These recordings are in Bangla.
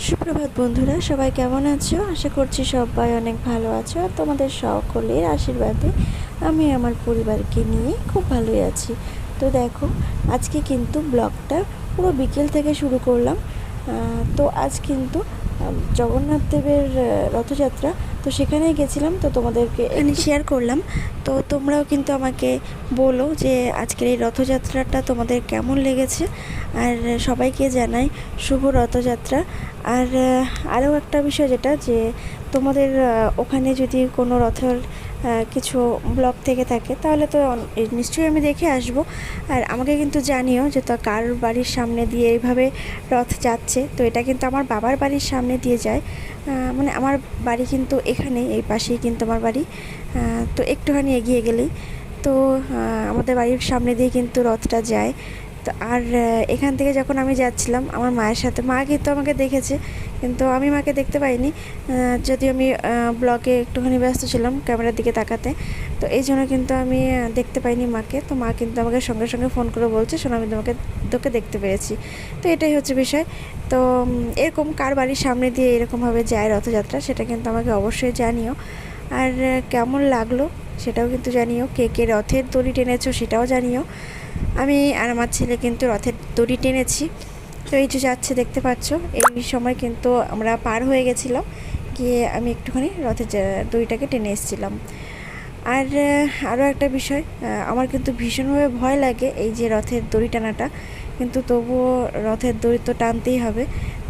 সুপ্রভাত বন্ধুরা, সবাই কেমন আছো? আশা করছি সবাই অনেক ভালো আছো। আর তোমাদের সকলের আশীর্বাদে আমি আমার পরিবারকে নিয়ে খুব ভালোই আছি। তো দেখো, আজকে কিন্তু ব্লগটা পুরো বিকেল থেকে শুরু করলাম। তো আজ কিন্তু জগন্নাথ দেবের রথযাত্রা, তো সেখানেই গেছিলাম, তো তোমাদেরকে শেয়ার করলাম। তো তোমরাও কিন্তু আমাকে বলো যে আজকের এই রথযাত্রাটা তোমাদের কেমন লেগেছে। আর সবাইকে জানাই শুভ রথযাত্রা। আর আরও একটা বিষয়, যেটা যে তোমাদের ওখানে যদি কোনো রথের কিছু ব্লগ থেকে থাকে, তাহলে তো নিশ্চয়ই আমি দেখে আসব। আর আমাকে কিন্তু জানিও যে তো কার বাড়ির সামনে দিয়ে এইভাবে রথ যাচ্ছে। তো এটা কিন্তু আমার বাবার বাড়ির সামনে দিয়ে যায়, মানে আমার বাড়ি কিন্তু এখানে, এই পাশেই কিন্তু আমার বাড়ি। তো একটুখানি এগিয়ে গেলেই তো আমাদের বাড়ির সামনে দিয়ে কিন্তু রথটা যায়। তো আর এখান থেকে যখন আমি যাচ্ছিলাম আমার মায়ের সাথে, মা কিন্তু আমাকে দেখেছে, কিন্তু আমি মাকে দেখতে পাইনি, যদিও আমি ব্লগে একটুখানি ব্যস্ত ছিলাম ক্যামেরার দিকে তাকাতে। তো এই জন্য কিন্তু আমি দেখতে পাইনি মাকে। তো মা কিন্তু আমাকে সঙ্গে সঙ্গে ফোন করে বলছে, শোনো আমি তোকে দেখতে পেয়েছি। তো এটাই হচ্ছে বিষয়। তো এরকম কার বাড়ির সামনে দিয়ে এরকমভাবে যায় রথযাত্রা, সেটা কিন্তু আমাকে অবশ্যই জানিও। আর কেমন লাগলো সেটাও কিন্তু জানিও। কে কে রথের দড়ি টেনেছো সেটাও জানিও। আমি আর আমার ছেলে কিন্তু রথের দড়ি টেনেছি। তো এই যে যাচ্ছে, দেখতে পাচ্ছ, এই সময় কিন্তু আমরা পার হয়ে গেছিলাম, গিয়ে আমি একটুখানি রথের দড়িটাকে টেনে এসেছিলাম। আর আরও একটা বিষয়, আমার কিন্তু ভীষণভাবে ভয় লাগে এই যে রথের দড়ি টানাটা, কিন্তু তবুও রথের দড়ি তো টানতেই হবে,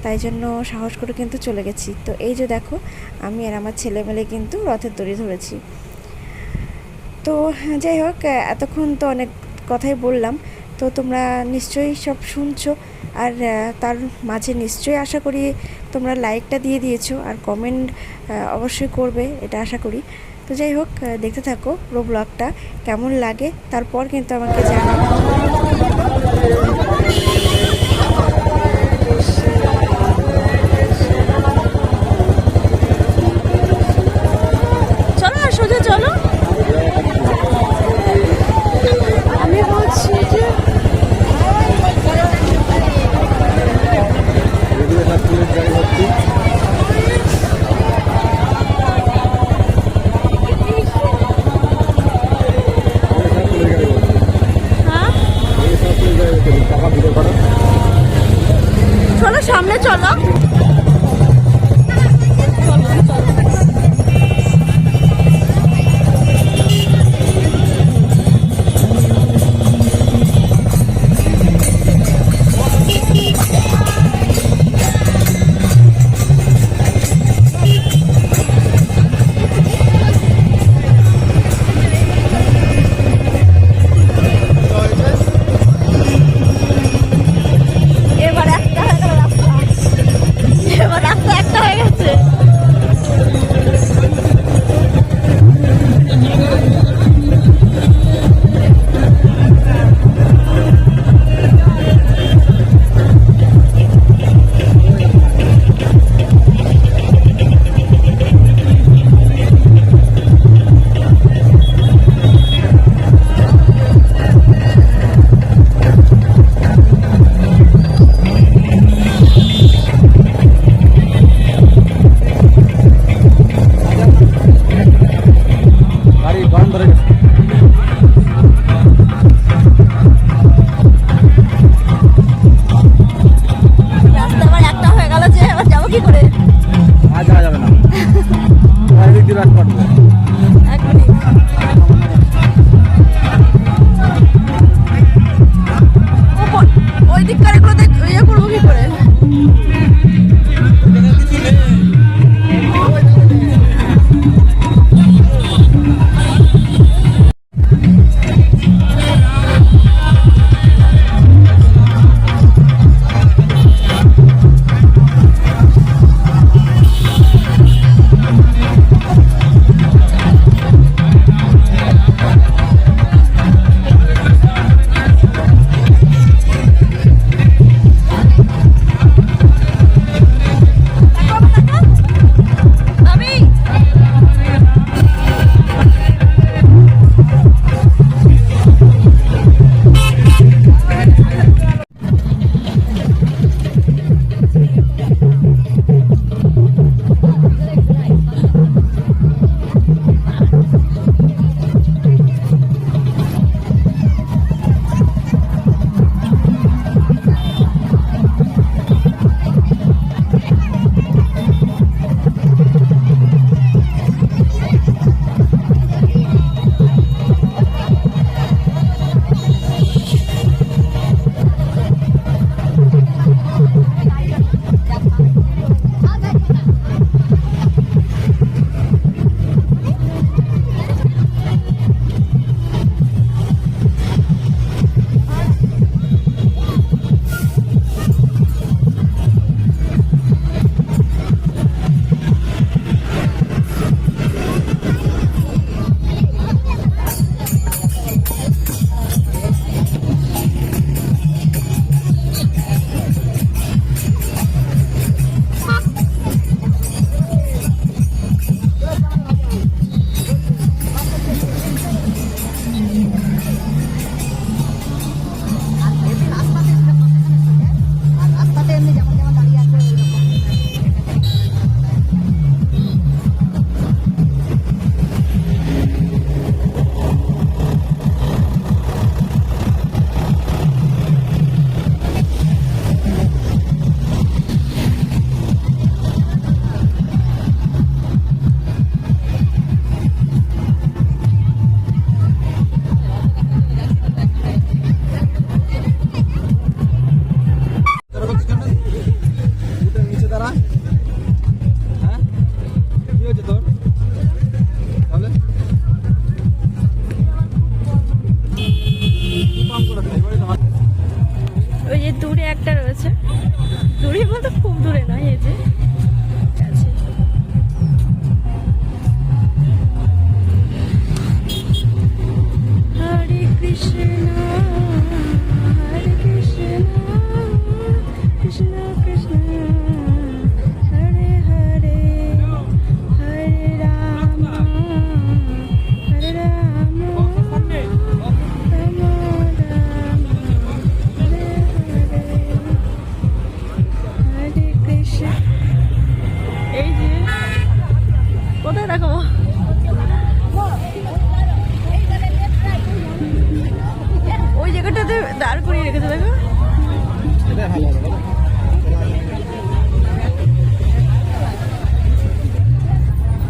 তাই জন্য সাহস করে কিন্তু চলে গেছি। তো এই যে দেখো, আমি আর আমার ছেলে মেলে কিন্তু রথের দড়ি ধরেছি। তো যাই হোক, এতক্ষণ তো অনেক কথাই বললাম, তো তোমরা নিশ্চয়ই সব শুনছো। আর তার মাঝে নিশ্চয়ই আশা করি তোমরা লাইকটা দিয়ে দিয়েছো, আর কমেন্ট অবশ্যই করবে, এটা আশা করি। তো যাই হোক, দেখতে থাকো পুরো ব্লগটা, কেমন লাগে তারপর কিন্তু আমাকে জানাও। চলো না, সোজা চলো। আমি বলছি যে চলো সামনে চলো।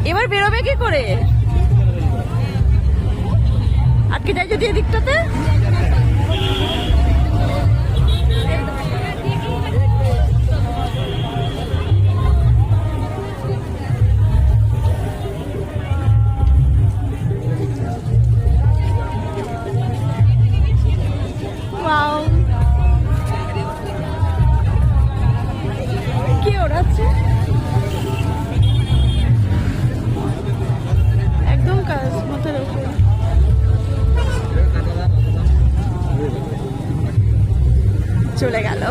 এবার বেরোবে কি করে? আটকে যায় যদি এদিকটাতে। কি ওড়াচ্ছে একদম কাজ মাথার উপর। চলে গেল।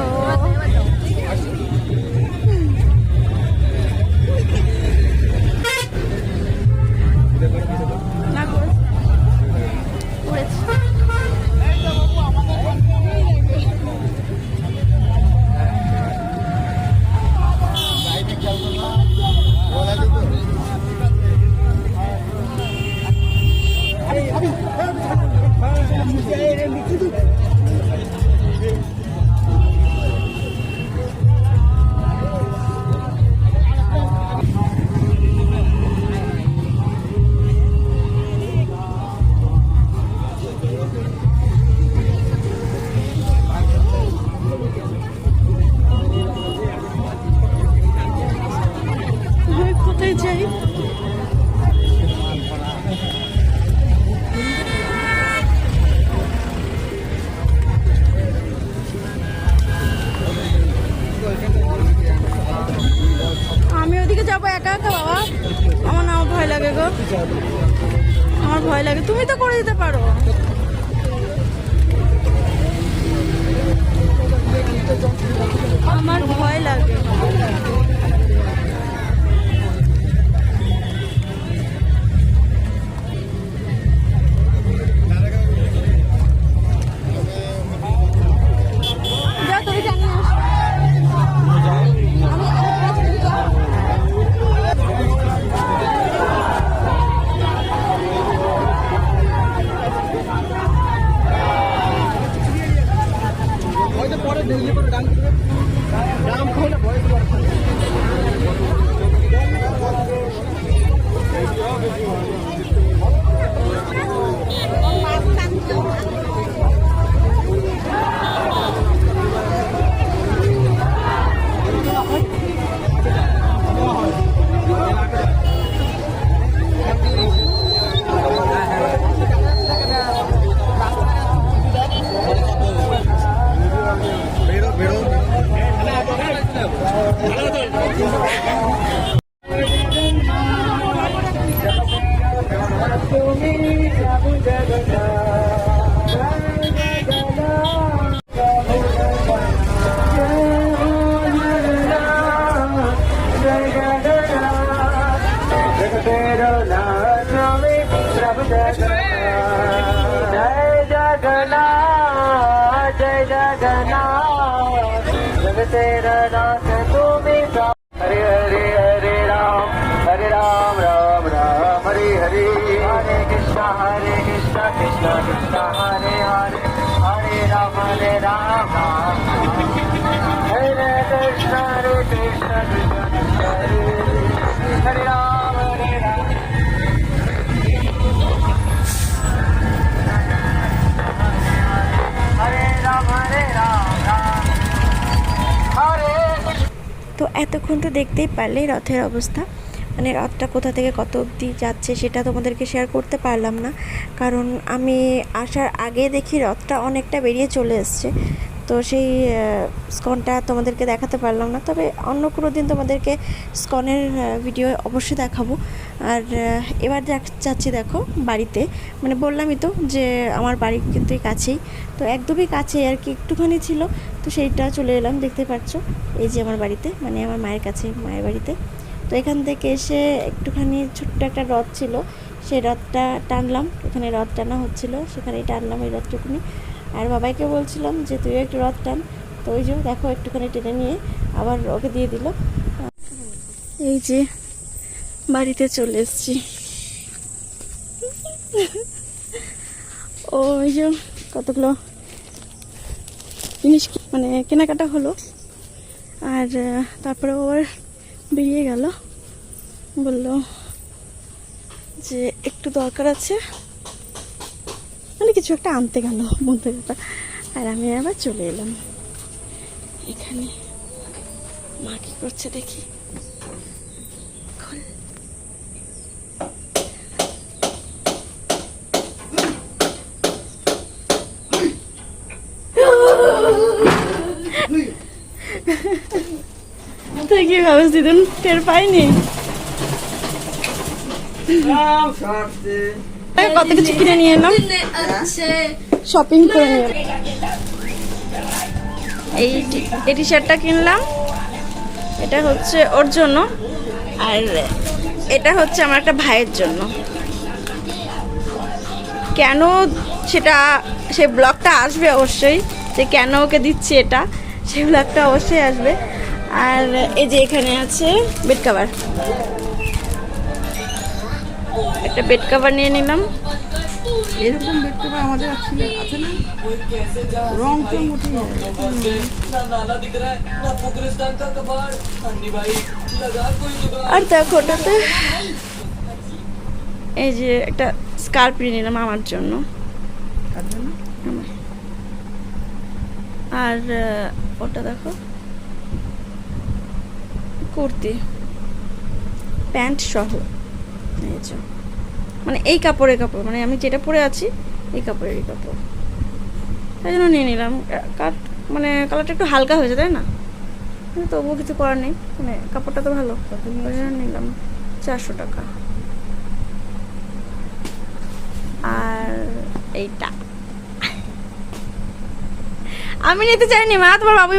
না উড়েছে। কোথায় যাই? আমি ওদিকে যাবো একা একা বাবা, আমার নাও ভয় লাগে গো, আমার ভয় লাগে। তুমি তো করে দিতে পারো। আমার ভয় লাগে। तेरा नाथ तुम्हें हरे हरे हरे राम राम राम हरे हरे हरे कृष्णा कृष्णा कृष्णा हरे हरे हरे राम राम हरे कृष्णा कृष्णा कृष्णा हरे राम हरे राम তো এতক্ষণ তো দেখতেই পারলে রথের অবস্থা, মানে রথটা কোথা থেকে কত অবধি যাচ্ছে সেটা তোমাদেরকে শেয়ার করতে পারলাম না, কারণ আমি আসার আগে দেখি রথটা অনেকটা বেরিয়ে চলে এসছে। তো সেই স্কনটা তোমাদেরকে দেখাতে পারলাম না, তবে অন্য কোনো দিন তোমাদেরকে স্কনের ভিডিও অবশ্যই দেখাবো। আর এবার যাচ্ছি দেখো বাড়িতে, মানে বললামই তো যে আমার বাড়ি কিন্তু কাছেই, তো একদমই কাছেই আর কি, একটুখানি ছিল, তো সেইটা চলে এলাম। দেখতে পাচ্ছ এই যে আমার বাড়িতে, মানে আমার মায়ের কাছে, মায়ের বাড়িতে। তো এখান থেকে এসে একটুখানি ছোট্ট একটা রথ ছিল, সেই রথটা টানলাম, এখানে রথ টানা হচ্ছিলো, সেখানেই টানলাম এই রথটুকুনি। আর বাবাইকে বলছিলাম যে তুইও একটু রথ টান, তো ওই যে দেখো একটুখানি টেনে নিয়ে আবার ওকে দিয়ে দিল। এই যে বাড়িতে চলে এসেছি। ওই যে কতগুলো জিনিস মানে কেনাকাটা হলো, আর তারপরে ওর বেরিয়ে গেল, বললো যে একটু দরকার আছে, মানে কিছু একটা আনতে গেল বন্ধুরা, আর আমি আবার চলে এলাম এখানে। মা কি করছে দেখি। খোল। তুই কি ভাবিস দিদুন টের পাইনি? কত কিছু কিনে নিয়ে এলাম, শপিং করে নিয়ে এলাম। এই টি শার্টটা কিনলাম, এটা হচ্ছে ওর জন্য, আর এটা হচ্ছে আমার একটা ভাইয়ের জন্য। কেন সেটা, সেই ব্লগটা আসবে অবশ্যই, যে কেন ওকে দিচ্ছি এটা, সেই ব্লগটা অবশ্যই আসবে। আর এই যে এখানে আছে বেড কাভার, একটা বেড কাভার নিয়ে নিলাম। এরকম বেড কভার আমাদের আছে না, রং তো উঠে আর দেখো ওটাতে এই যে একটা স্কার্ফ নিয়ে নিলাম আমার জন্য। আর ওটা দেখো কুর্তি প্যান্ট সহ, এই যে মানে এই কাপড়ের কাপড়, মানে আমি যেটা পরে আছি এই কাপড়েরই কাপড়, তাই জন্য নিয়ে নিলাম। মানে কালারটা একটু হালকা হয়েছে তাই না, কিন্তু তবুও কিছু করার নেই, মানে কাপড়টা তো ভালো, ওই জন্য নিলাম। 400 টাকা। আর এইটা আমি নিতে চাইনি মা, তোমার বাবু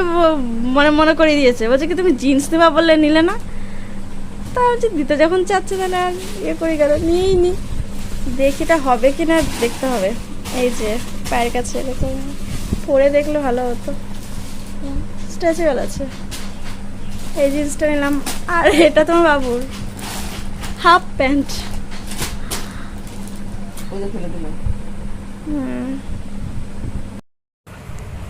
মনে মনে করে দিয়েছে, বলছে কি তুমি জিন্স নেবা বললে নিলে না, তা হচ্ছে দিতে যখন চাচ্ছে তাহলে আর ইয়ে করে গেল, নিয়েই নি। দেখি এটা হবে কি না দেখতে হবে। এই যে পায়ের কাছে এরকম পরে দেখলে ভালো হতো, স্ট্রেচেবল আছে। এই জিন্সটা নিলাম। আর এটা তোমার বাবুর হাফ প্যান্ট।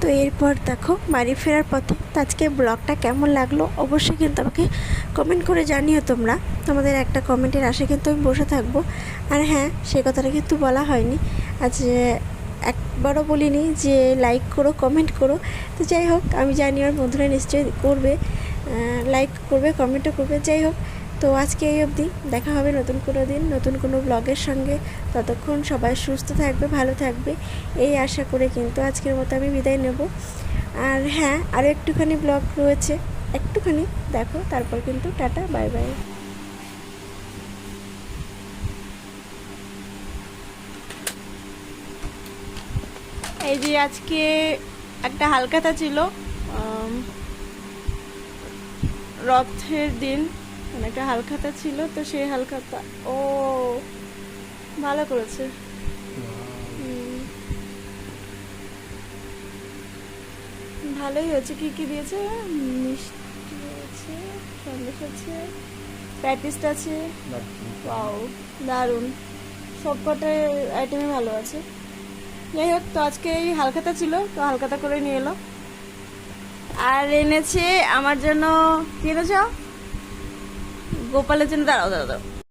তো এরপর দেখো বাড়ি ফেরার পথে, তো আজকে ব্লগটা কেমন লাগলো অবশ্যই কিন্তু আমাকে কমেন্ট করে জানিও তোমরা। তোমাদের একটা কমেন্টের আশা কিন্তু আমি বসে থাকবো। আর হ্যাঁ, সে কথাটা কিন্তু বলা হয়নি আজ, একবারও বলিনি যে লাইক করো কমেন্ট করো। তো যাই হোক, আমি জানি আমার বন্ধুরা নিশ্চয়ই করবে, লাইক করবে কমেন্টও করবে। যাই হোক, তো আজকে এই অবধি, দেখা হবে নতুন কোনো দিন নতুন কোনো ব্লগের সঙ্গে। ততক্ষণ সবাই সুস্থ থাকবে, ভালো থাকবে, এই আশা করে কিন্তু আজকের মতো আমি বিদায় নেব। আর হ্যাঁ, আরও একটুখানি ব্লগ রয়েছে, একটুখানি দেখো, তারপর কিন্তু টাটা বাই বাই। এই যে আজকে একটা হালখাতা ছিল, রথের দিন, মানে একটা হালখাতা ছিল, তো সেই হালখাতা ও ভালো করেছে। ভালোই হয়েছে। কি কি দিয়েছে, মিষ্টি আছে, সন্দেশ আছে, প্যাটিস্ট আছে, পাও দারুণ, সব কটা আইটেমই ভালো আছে। যাই হোক, তো আজকে এই হালখাতা ছিল, তো হালখাতা করে নিয়ে এলো। আর এনেছে আমার জন্য, কি এনেছ? গোপালের জন্য, দাঁড়াও দাঁড়াও দাঁড়াও,